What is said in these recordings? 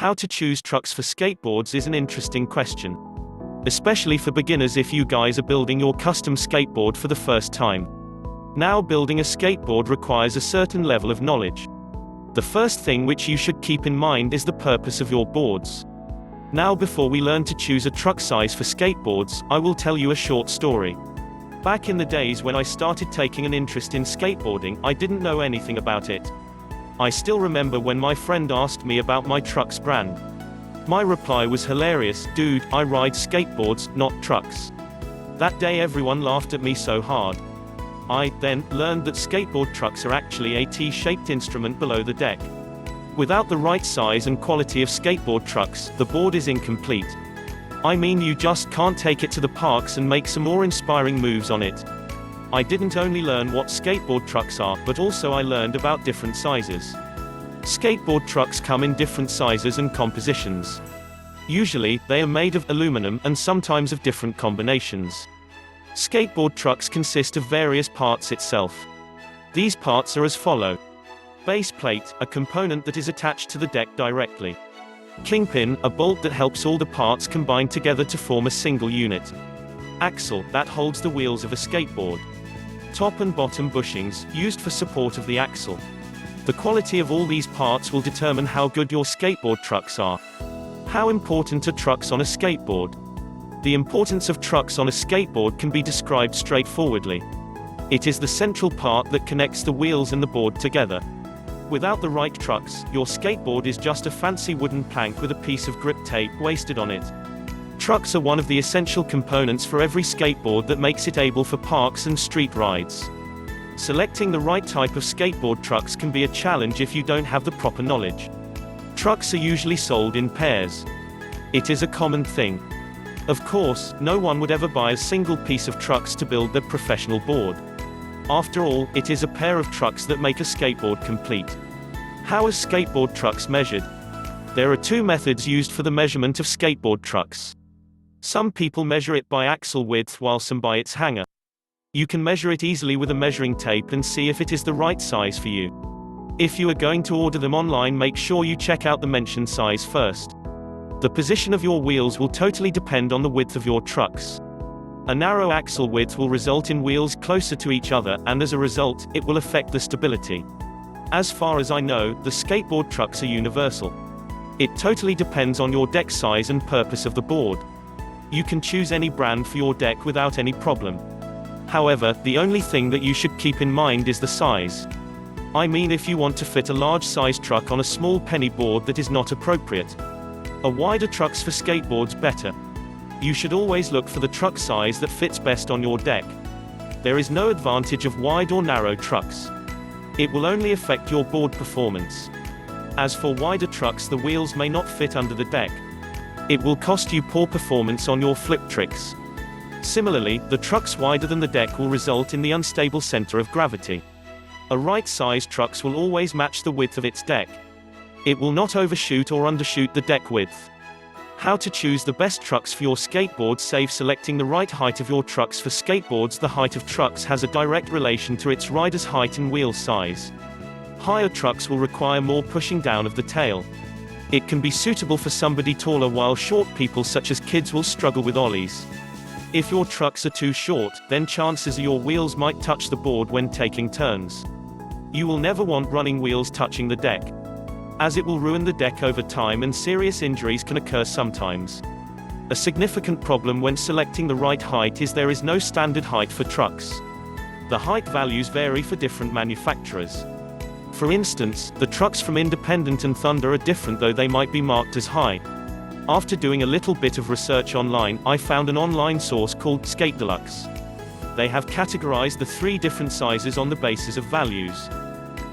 How to choose trucks for skateboards is an interesting question. Especially for beginners if you guys are building your custom skateboard for the first time. Now, building a skateboard requires a certain level of knowledge. The first thing which you should keep in mind is the purpose of your boards. Now, before we learn to choose a truck size for skateboards, I will tell you a short story. Back in the days when I started taking an interest in skateboarding, I didn't know anything about it. I still remember when my friend asked me about my truck's brand. My reply was hilarious: "Dude, I ride skateboards, not trucks." That day everyone laughed at me so hard. I then learned that skateboard trucks are actually a T-shaped instrument below the deck. Without the right size and quality of skateboard trucks, the board is incomplete. I mean, you just can't take it to the parks and make some more inspiring moves on it. I didn't only learn what skateboard trucks are, but also I learned about different sizes. Skateboard trucks come in different sizes and compositions. Usually, they are made of aluminum, and sometimes of different combinations. Skateboard trucks consist of various parts itself. These parts are as follow. Base plate, a component that is attached to the deck directly. Kingpin, a bolt that helps all the parts combine together to form a single unit. Axle, that holds the wheels of a skateboard. Top and bottom bushings, used for support of the axle. The quality of all these parts will determine how good your skateboard trucks are. How important are trucks on a skateboard? The importance of trucks on a skateboard can be described straightforwardly. It is the central part that connects the wheels and the board together. Without the right trucks, your skateboard is just a fancy wooden plank with a piece of grip tape wasted on it. Trucks are one of the essential components for every skateboard that makes it able for parks and street rides. Selecting the right type of skateboard trucks can be a challenge if you don't have the proper knowledge. Trucks are usually sold in pairs. It is a common thing. Of course, no one would ever buy a single piece of trucks to build their professional board. After all, it is a pair of trucks that make a skateboard complete. How are skateboard trucks measured? There are two methods used for the measurement of skateboard trucks. Some people measure it by axle width while some by its hanger. You can measure it easily with a measuring tape and see if it is the right size for you. If you are going to order them online, make sure you check out the mentioned size first. The position of your wheels will totally depend on the width of your trucks. A narrow axle width will result in wheels closer to each other, and as a result, it will affect the stability. As far as I know, the skateboard trucks are universal. It totally depends on your deck size and purpose of the board. You can choose any brand for your deck without any problem. However, the only thing that you should keep in mind is the size. I mean, if you want to fit a large size truck on a small penny board, that is not appropriate. A wider trucks for skateboards better. You should always look for the truck size that fits best on your deck. There is no advantage of wide or narrow trucks. It will only affect your board performance. As for wider trucks, the wheels may not fit under the deck. It will cost you poor performance on your flip tricks. Similarly, the trucks wider than the deck will result in the unstable center of gravity. A right-sized trucks will always match the width of its deck. It will not overshoot or undershoot the deck width. How to choose the best trucks for your skateboard? Save selecting the right height of your trucks for skateboards. The height of trucks has a direct relation to its rider's height and wheel size. Higher trucks will require more pushing down of the tail. It can be suitable for somebody taller, while short people such as kids will struggle with ollies. If your trucks are too short, then chances are your wheels might touch the board when taking turns. You will never want running wheels touching the deck, as it will ruin the deck over time and serious injuries can occur sometimes. A significant problem when selecting the right height is there is no standard height for trucks. The height values vary for different manufacturers. For instance, the trucks from Independent and Thunder are different, though they might be marked as high. After doing a little bit of research online, I found an online source called Skate Deluxe. They have categorized the 3 different sizes on the basis of values.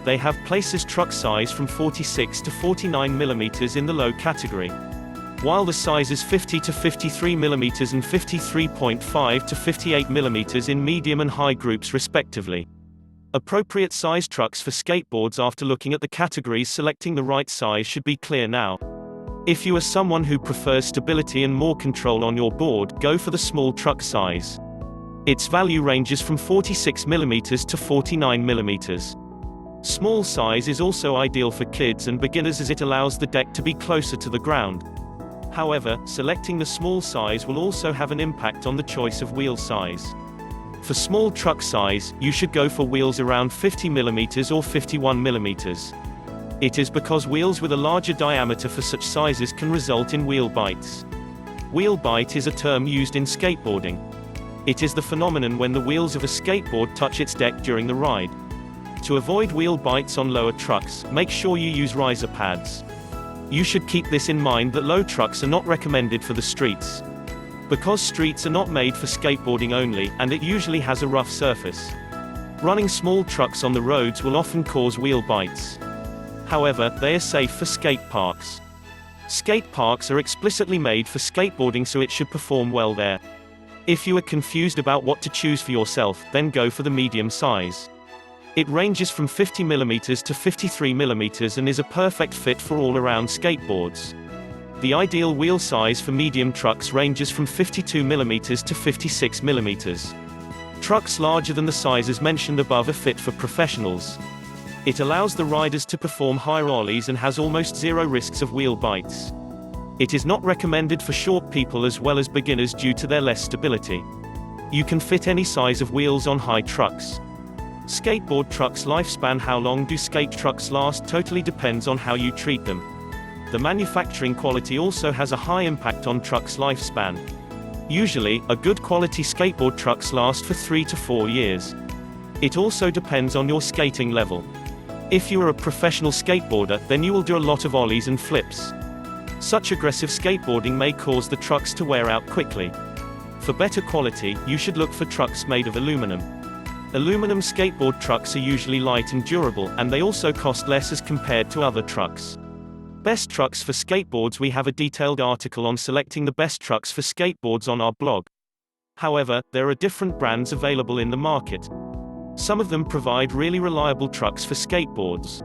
They have places truck size from 46 to 49 mm in the low category, while the sizes 50 to 53 mm and 53.5 to 58 mm in medium and high groups respectively. Appropriate size trucks for skateboards. After looking at the categories, selecting the right size should be clear now. If you are someone who prefers stability and more control on your board, go for the small truck size. Its value ranges from 46 mm to 49 mm. Small size is also ideal for kids and beginners as it allows the deck to be closer to the ground. However, selecting the small size will also have an impact on the choice of wheel size. For small truck size, you should go for wheels around 50 mm or 51 mm. It is because wheels with a larger diameter for such sizes can result in wheel bites. Wheel bite is a term used in skateboarding. It is the phenomenon when the wheels of a skateboard touch its deck during the ride. To avoid wheel bites on lower trucks, make sure you use riser pads. You should keep this in mind that low trucks are not recommended for the streets. Because streets are not made for skateboarding only, and it usually has a rough surface. Running small trucks on the roads will often cause wheel bites. However, they are safe for skate parks. Skate parks are explicitly made for skateboarding, so it should perform well there. If you are confused about what to choose for yourself, then go for the medium size. It ranges from 50 mm to 53 mm and is a perfect fit for all-around skateboards. The ideal wheel size for medium trucks ranges from 52 mm to 56 mm. Trucks larger than the sizes mentioned above are fit for professionals. It allows the riders to perform higher ollies and has almost zero risks of wheel bites. It is not recommended for short people as well as beginners due to their less stability. You can fit any size of wheels on high trucks. Skateboard trucks lifespan. How long do skate trucks last totally depends on how you treat them. The manufacturing quality also has a high impact on trucks' lifespan. Usually, a good quality skateboard trucks last for 3 to 4 years. It also depends on your skating level. If you are a professional skateboarder, then you will do a lot of ollies and flips. Such aggressive skateboarding may cause the trucks to wear out quickly. For better quality, you should look for trucks made of aluminum. Aluminum skateboard trucks are usually light and durable, and they also cost less as compared to other trucks. Best trucks for skateboards. We have a detailed article on selecting the best trucks for skateboards on our blog. However, there are different brands available in the market. Some of them provide really reliable trucks for skateboards.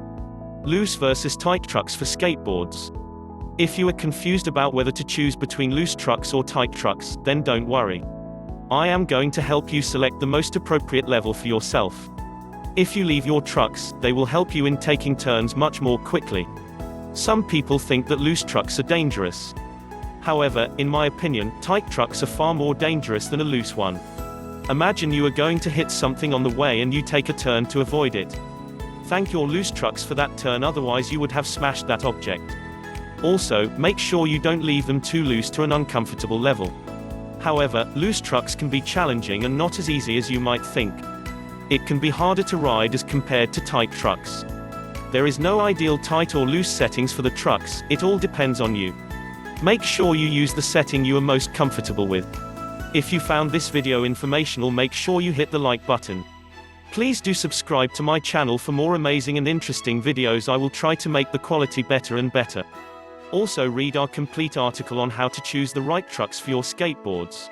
Loose versus tight trucks for skateboards. If you are confused about whether to choose between loose trucks or tight trucks, then don't worry. I am going to help you select the most appropriate level for yourself. If you leave your trucks, they will help you in taking turns much more quickly. Some people think that loose trucks are dangerous. However, in my opinion, tight trucks are far more dangerous than a loose one. Imagine you are going to hit something on the way and you take a turn to avoid it. Thank your loose trucks for that turn, otherwise you would have smashed that object. Also, make sure you don't leave them too loose to an uncomfortable level. However, loose trucks can be challenging and not as easy as you might think. It can be harder to ride as compared to tight trucks. There is no ideal tight or loose settings for the trucks, it all depends on you. Make sure you use the setting you are most comfortable with. If you found this video informational, make sure you hit the like button. Please do subscribe to my channel for more amazing and interesting videos. I will try to make the quality better and better. Also read our complete article on how to choose the right trucks for your skateboards.